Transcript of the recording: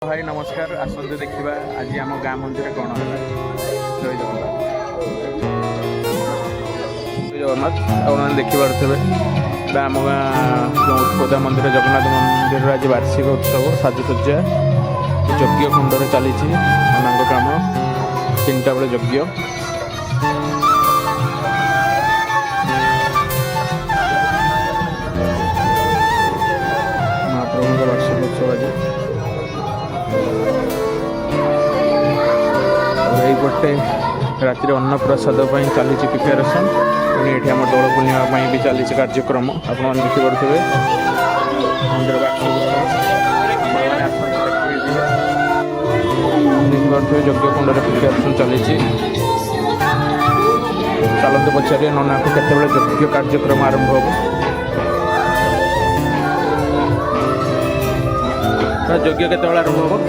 भाई नमस्कार आसते देखा आज आम गाँ मंदिर कौन है। जय जगन्नाथ जय जगन्नाथ आपने देखिपे आम गाँ जो उत्पदा मंदिर जगन्नाथ मंदिर आज वार्षिक उत्सव साजसज्जा यज्ञ कुंड चली अनांग काम 3टा बेले यज्ञ महाप्रभु वार्षिक उत्सव आज गोटे राति अन्न प्रसाद चली प्रिपेरेसन पुणी ये आम दोल पूर्णिमा भी चली कार्यक्रम आप देखिपे मंदिर देखिपे यज्ञ कुंड प्रिपेरेसन चली चलते पचारे नना को केत यज्ञ कार्यक्रम आरंभ हम यज्ञ केत आरंभ हम